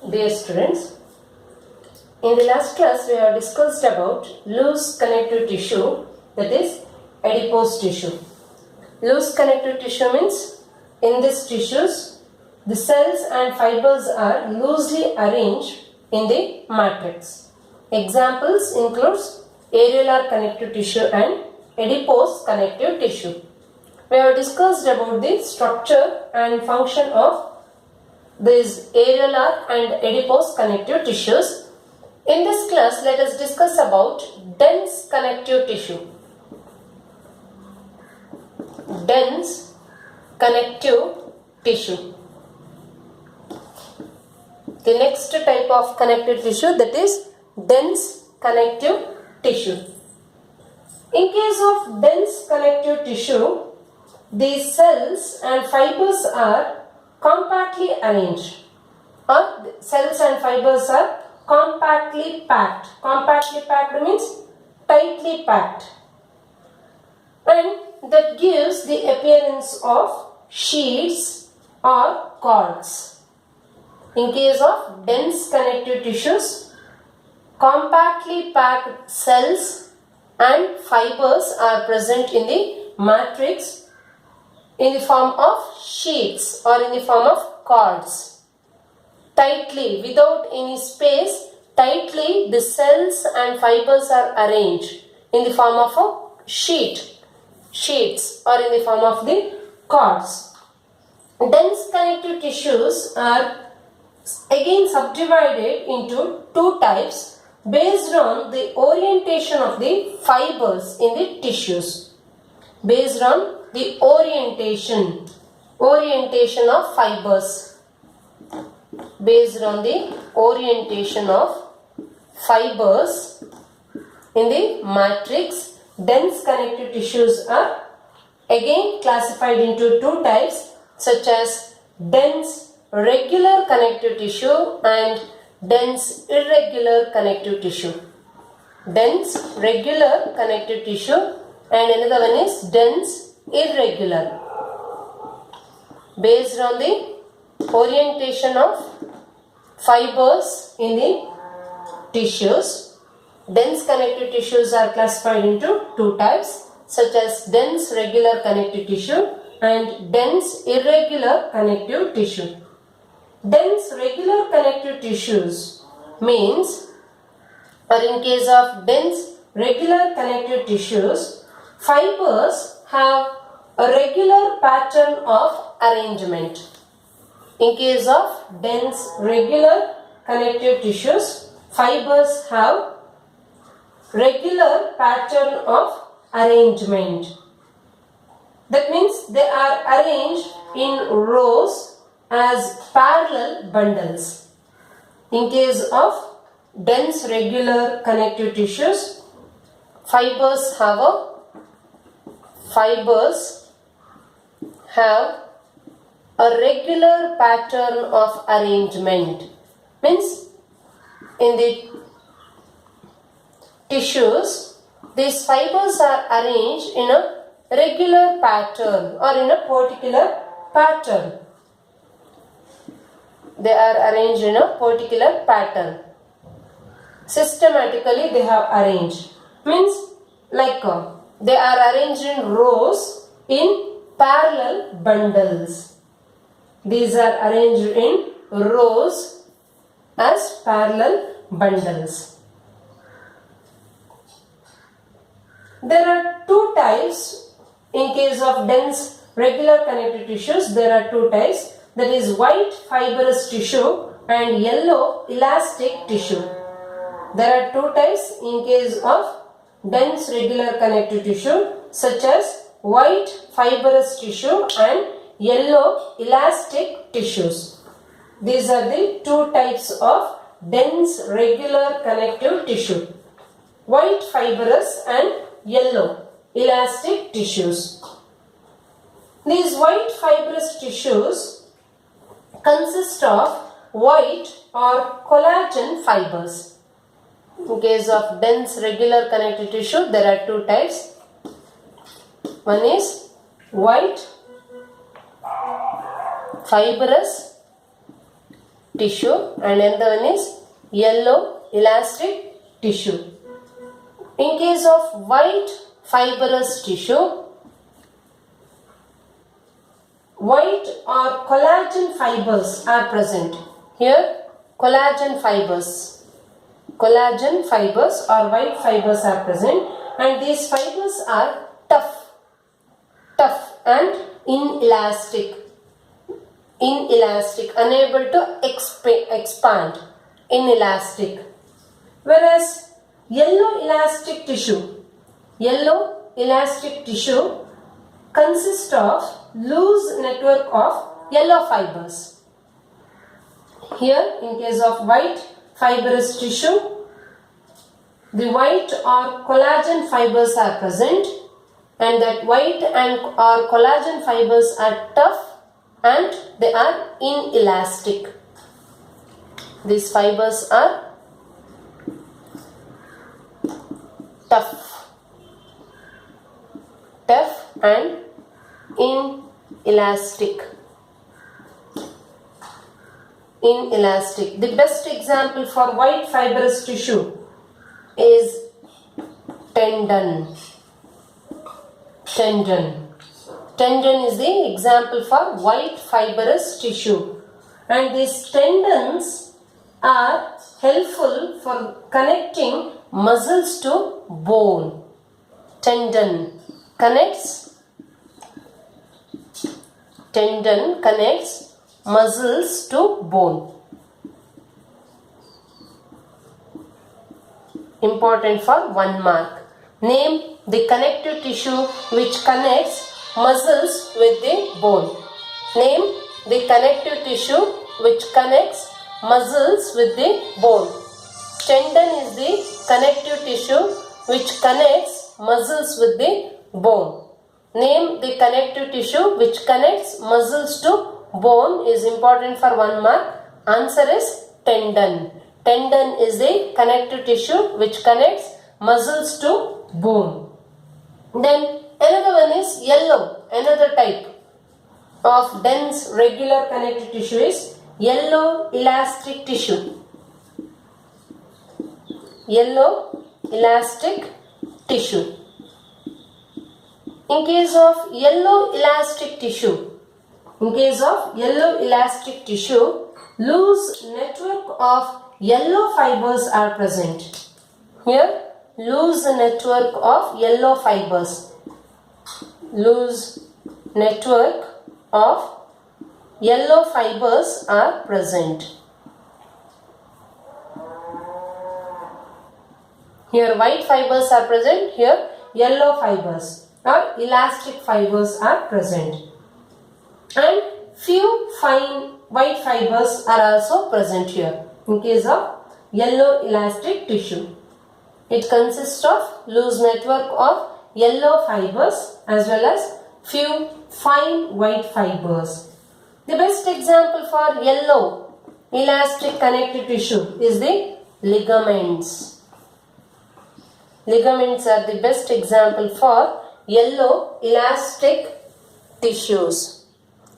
Dear students, in the last class we have discussed about loose connective tissue, that is adipose tissue. Loose connective tissue means in these tissues the cells and fibers are loosely arranged in the matrix. Examples includes areolar connective tissue and adipose connective tissue. We have discussed about the structure and function of these areolar and adipose connective tissues. In this class, let us discuss about dense connective tissue. Dense connective tissue. The next type of connective tissue, that is dense connective tissue. In case of dense connective tissue, the cells and fibers are compactly arranged, or the cells and fibers are compactly packed. Compactly packed means tightly packed, and that gives the appearance of sheets or cords. In case of dense connective tissues, compactly packed cells and fibers are present in the matrix in the form of sheets or in the form of cords. Tightly, without any space, tightly the cells and fibers are arranged in the form of a sheets or in the form of the cords. Dense connective tissues are again subdivided into two types based on the orientation of the fibers in the tissues. Based on the orientation of fibers. Based on the orientation of fibers in the matrix, dense connective tissues are again classified into two types, such as dense regular connective tissue and dense irregular connective tissue. Dense regular connective tissue and another one is dense irregular. Based on the orientation of fibers in the tissues, dense connective tissues are classified into two types, such as dense regular connective tissue and dense irregular connective tissue. Dense regular connective tissues means, or in case of dense regular connective tissues, fibers have a regular pattern of arrangement. In case of dense regular connective tissues, fibers have regular pattern of arrangement. That means they are arranged in rows as parallel bundles. In case of dense regular connective tissues, fibers have a regular pattern of arrangement. Means in the tissues, these fibers are arranged in a regular pattern or in a particular pattern. They are arranged in a particular pattern. Systematically they have arranged. Means like they are arranged in rows in parallel bundles. These are arranged in rows as parallel bundles. There are two types. In case of dense regular connective tissues, there are two types, that is white fibrous tissue and yellow elastic tissue. There are two types in case of dense regular connective tissue, such as white fibrous tissue and yellow elastic tissues. These are the two types of dense regular connective tissue: white fibrous and yellow elastic tissues. These white fibrous tissues consist of white or collagen fibers. In case of dense regular connective tissue, there are two types. One is white fibrous tissue, and another one is yellow elastic tissue. In case of white fibrous tissue, white or collagen fibers are present. Here collagen fibers or white fibers are present, and these fibers are tough and inelastic, unable to expand, inelastic. Whereas yellow elastic tissue consists of loose network of yellow fibers. Here in case of white fibrous tissue, the white or collagen fibers are present, and that white and or collagen fibers are tough and they are inelastic. These fibers are tough and inelastic. The best example for white fibrous tissue is tendon. Tendon is the example for white fibrous tissue, and these tendons are helpful for connecting muscles to bone. Tendon connects muscles to bone. Important for 1 mark. Name the connective tissue which connects muscles with the bone. Name the connective tissue which connects muscles with the bone. Tendon is the connective tissue which connects muscles with the bone. Name the connective tissue which connects muscles to bone is important for 1 mark. Answer is tendon. Tendon is the connective tissue which connects muscles to bone. Then another one is yellow. Another type of dense regular connective tissue is yellow elastic tissue. Yellow elastic tissue. In case of yellow elastic tissue, loose network of yellow fibers are present. Here loose network of yellow fibers. Loose network of yellow fibers are present. Here white fibers are present. Here yellow fibers or elastic fibers are present. And few fine white fibers are also present here in case of yellow elastic tissue. It consists of loose network of yellow fibers as well as few fine white fibers. The best example for yellow elastic connective tissue is the ligaments. Ligaments are the best example for yellow elastic tissues.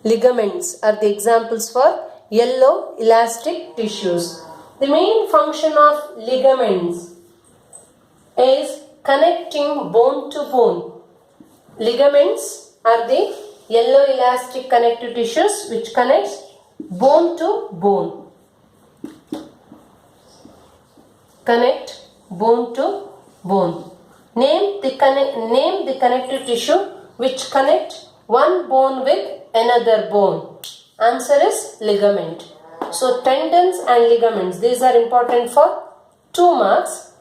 Ligaments are the examples for yellow elastic tissues. The main function of ligaments is connecting bone to bone. Ligaments are the yellow elastic connective tissues which connects bone to bone. Connect bone to bone. Name the connective tissue which connect one bone with another bone. Answer is ligament. So tendons and ligaments, these are important for 2 marks.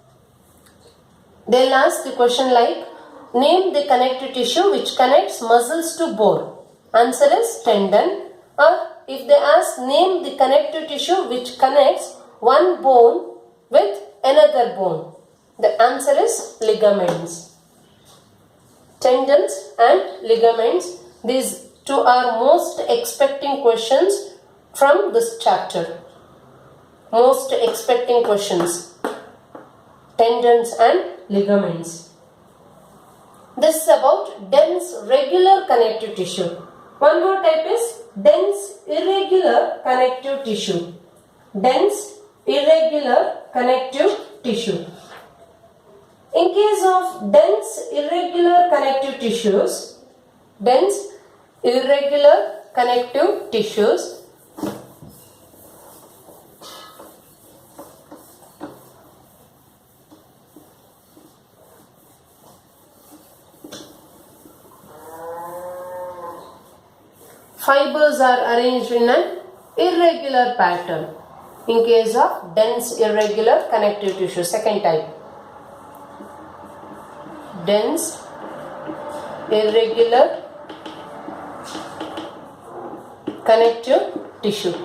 They'll ask the question like, name the connective tissue which connects muscles to bone. Answer is tendon. Or if they ask, name the connective tissue which connects one bone with another bone. The answer is ligaments. Tendons and ligaments, these 2 are most expecting questions from this chapter. Most expecting questions. Tendons and ligaments. This is about dense regular connective tissue. One more type is dense irregular connective tissue. dense irregular connective tissue. In case of dense irregular connective tissues, fibers are arranged in an irregular pattern. In case of dense irregular connective tissue, second type, dense irregular connective tissue.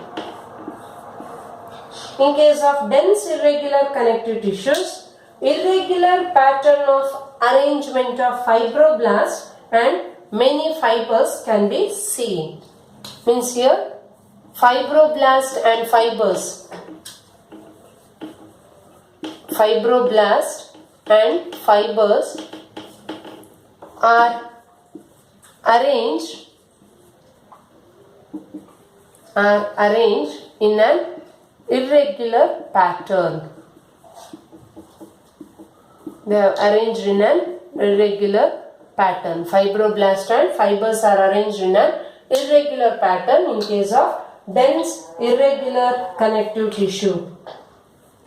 In case of dense irregular connective tissues, irregular pattern of arrangement of fibroblasts and many fibers can be seen. Means here fibroblast and fibers. Fibroblast and fibers are arranged in an irregular pattern. They are arranged in an irregular pattern. Fibroblast and fibers are arranged in an irregular pattern in case of dense irregular connective tissue.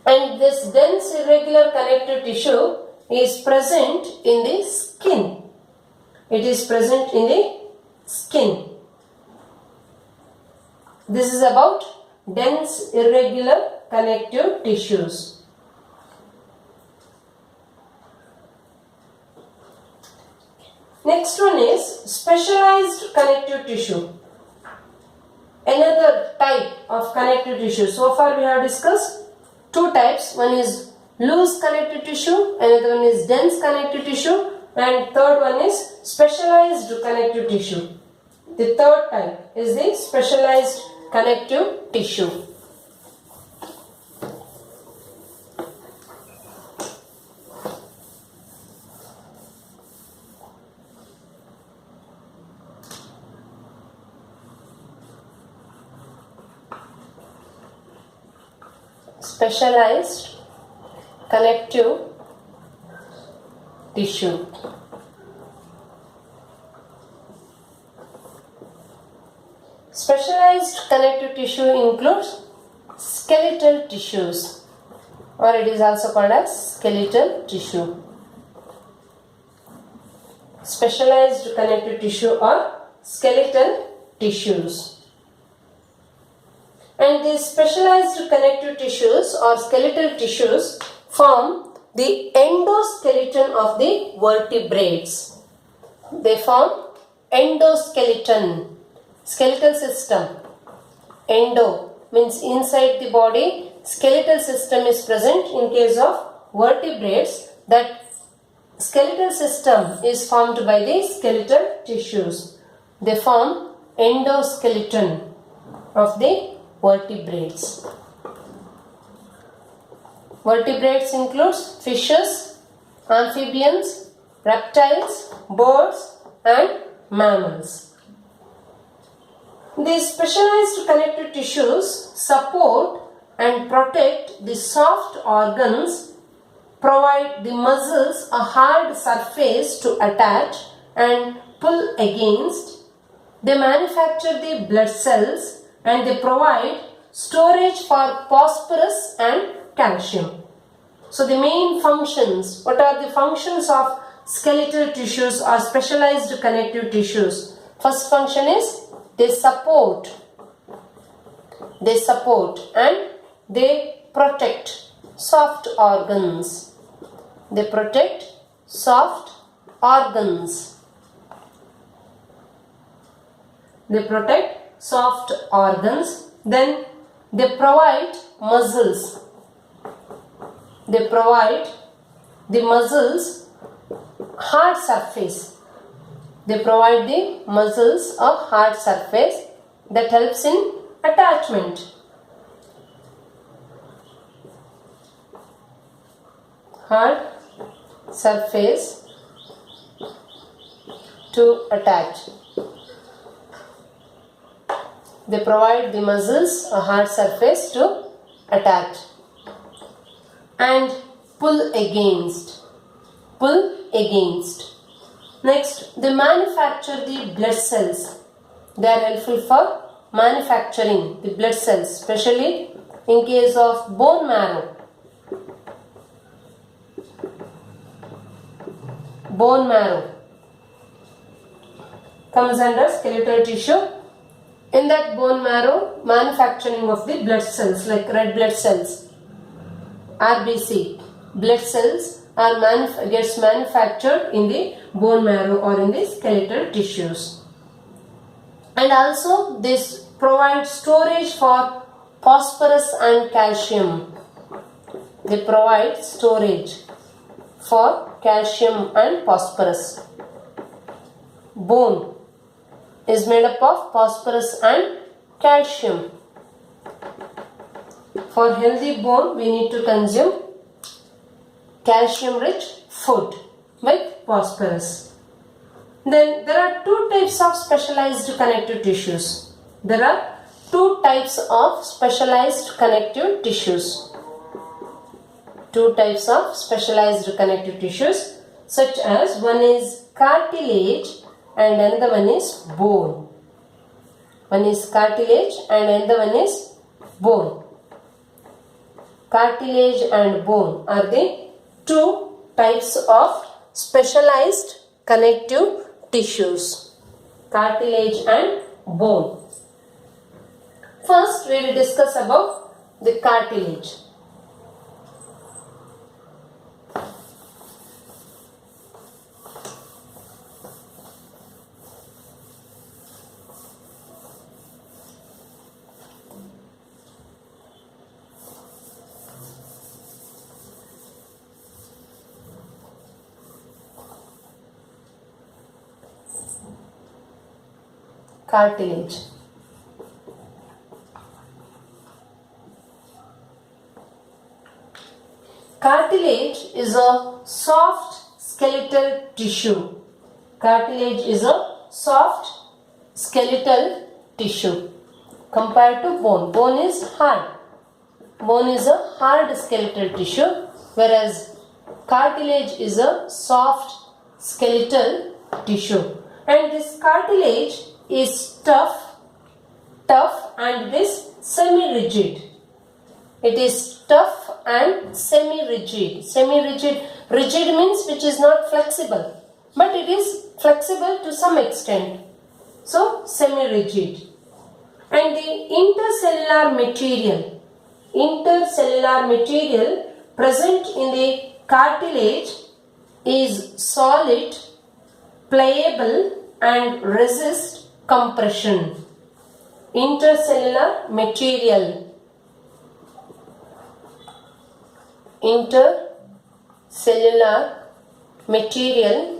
And this dense irregular connective tissue is present in the skin. It is present in the skin. This is about dense irregular connective tissues. Next one is specialized connective tissue. Another type of connective tissue. So far we have discussed two types. One is loose connective tissue, another one is dense connective tissue, and third one is specialized connective tissue. The third type is the specialized connective tissue. Specialized connective tissue. Specialized connective tissue includes skeletal tissues, or it is also called as skeletal tissue. Specialized connective tissue or skeletal tissues. And these specialized connective tissues or skeletal tissues form the endoskeleton of the vertebrates. They form endoskeleton, skeletal system. Endo means inside the body, skeletal system is present. In case of vertebrates, that skeletal system is formed by the skeletal tissues. They form endoskeleton of the vertebrates. Vertebrates includes fishes, amphibians, reptiles, birds and mammals. These specialized connective tissues support and protect the soft organs, provide the muscles a hard surface to attach and pull against. They manufacture the blood cells and they provide storage for phosphorus and calcium. So the main functions, what are the functions of skeletal tissues or specialized connective tissues? First function is they support and they protect soft organs. They protect soft organs. They protect soft organs. Then they provide muscles. They provide the muscles hard surface. They provide the muscles a hard surface that helps in attachment. Hard surface to attach. They provide the muscles a hard surface to attach, and pull against. Pull against. Next, they manufacture the blood cells. They are helpful for manufacturing the blood cells, especially in case of bone marrow. Bone marrow comes under skeletal tissue. In that bone marrow, manufacturing of the blood cells like red blood cells, RBC, blood cells gets manufactured in the bone marrow or in the skeletal tissues. And also this provides storage for phosphorus and calcium. They provide storage for calcium and phosphorus. Bone is made up of phosphorus and calcium. For healthy bone, we need to consume calcium rich food with phosphorus. Then there are two types of specialized connective tissues. There are two types of specialized connective tissues. Two types of specialized connective tissues, such as one is cartilage and another one is bone. One is cartilage and another one is bone. Cartilage and bone are the two types of specialized connective tissues. Cartilage and bone. First, we will discuss about the cartilage. Cartilage. Cartilage is a soft skeletal tissue. Cartilage is a soft skeletal tissue compared to bone. Bone is hard. Bone is a hard skeletal tissue, whereas cartilage is a soft skeletal tissue. And this cartilage is tough and it is semi-rigid. It is tough and semi-rigid. Semi-rigid, rigid means which is not flexible, but it is flexible to some extent. So, semi-rigid. And the intercellular material present in the cartilage is solid, pliable and resist compression. Intercellular material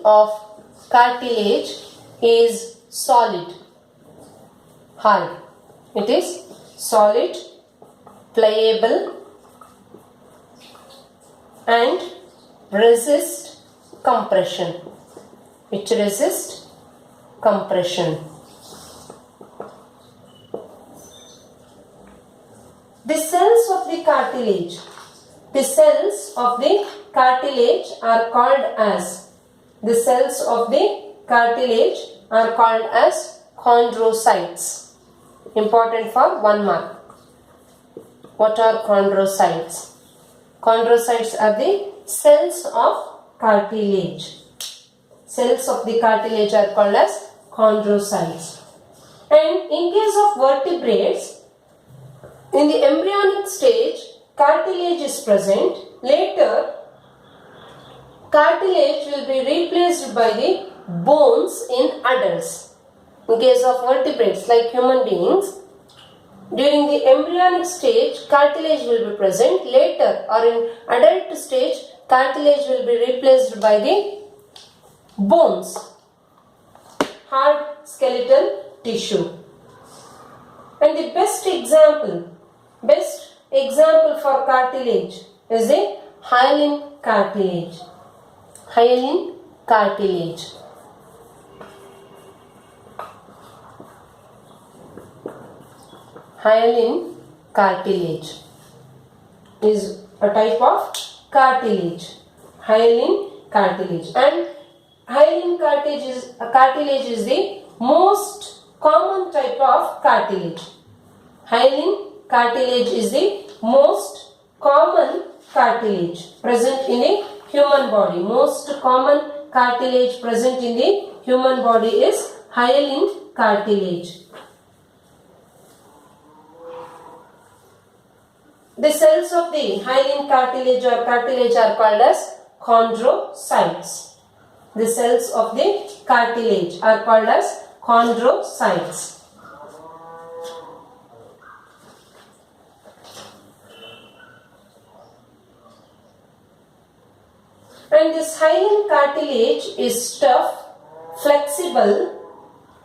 of cartilage is solid, hard. It is solid, pliable and resist compression. Which resist compression. The cells of the cartilage. The cells of the cartilage are called as. The cells of the cartilage are called as chondrocytes. Important for 1 mark. What are chondrocytes? Chondrocytes are the cells of cartilage. Cells of the cartilage are called as chondrocytes. And in case of vertebrates, in the embryonic stage, cartilage is present. Later, cartilage will be replaced by the bones in adults. In case of vertebrates like human beings, during the embryonic stage, cartilage will be present. Later or in adult stage, cartilage will be replaced by the bones, hard skeletal tissue. And the best example for cartilage is the hyaline cartilage. Hyaline cartilage. Hyaline cartilage. is a type of cartilage, hyaline cartilage, and hyaline cartilage is the most common type of cartilage. Hyaline cartilage is the most common cartilage present in a human body. Most common cartilage present in the human body is hyaline cartilage. The cells of the hyaline cartilage are called as chondrocytes. The cells of the cartilage are called as chondrocytes. And this hyaline cartilage is tough, flexible,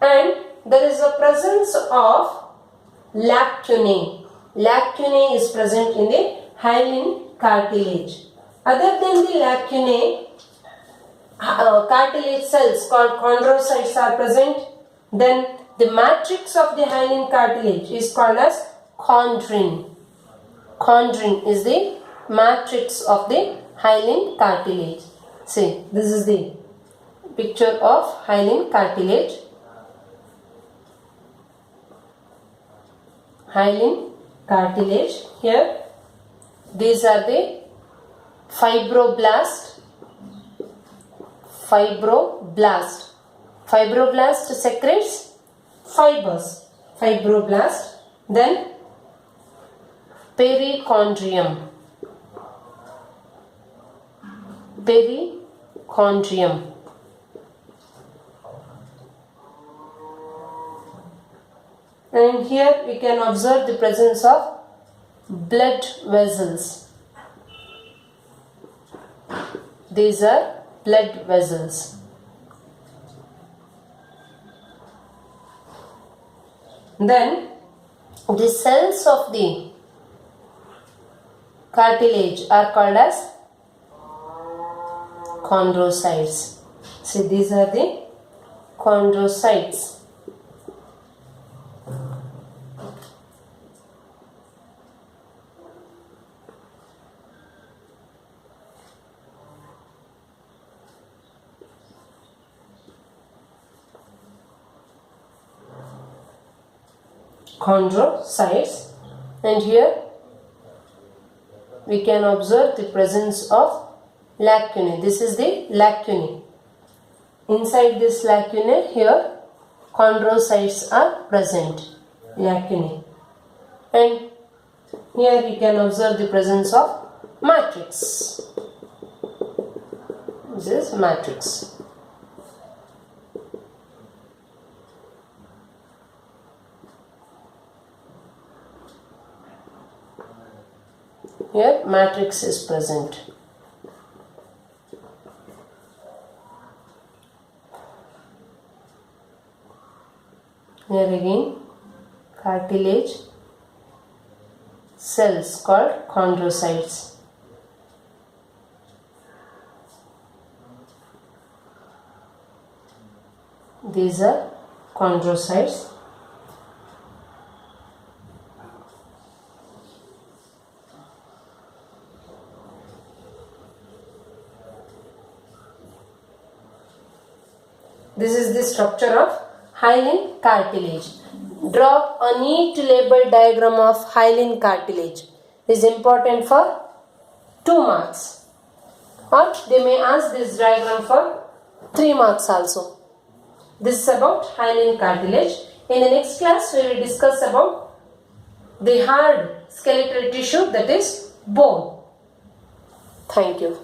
and there is a presence of lacunae. Lacunae is present in the hyaline cartilage. Other than the lacunae, cartilage cells called chondrocytes are present. Then the matrix of the hyaline cartilage is called as chondrin. Chondrin is the matrix of the hyaline cartilage. See, this is the picture of hyaline cartilage. Hyaline cartilage. Here, these are the fibroblast. Fibroblast secretes fibers. Fibroblast. Then perichondrium. Perichondrium. And here we can observe the presence of blood vessels. These are blood vessels. Then the cells of the cartilage are called as chondrocytes. See, these are the chondrocytes. Chondrocytes, and here we can observe the presence of lacunae. This is the lacunae. Inside this lacunae, here chondrocytes are present. Lacunae. And here we can observe the presence of matrix. This is matrix. Here matrix is present. Here again cartilage cells called chondrocytes. These are chondrocytes. This is the structure of hyaline cartilage. Draw a neat label diagram of hyaline cartilage. It is important for 2 marks. Or they may ask this diagram for 3 marks also. This is about hyaline cartilage. In the next class, we will discuss about the hard skeletal tissue, that is bone. Thank you.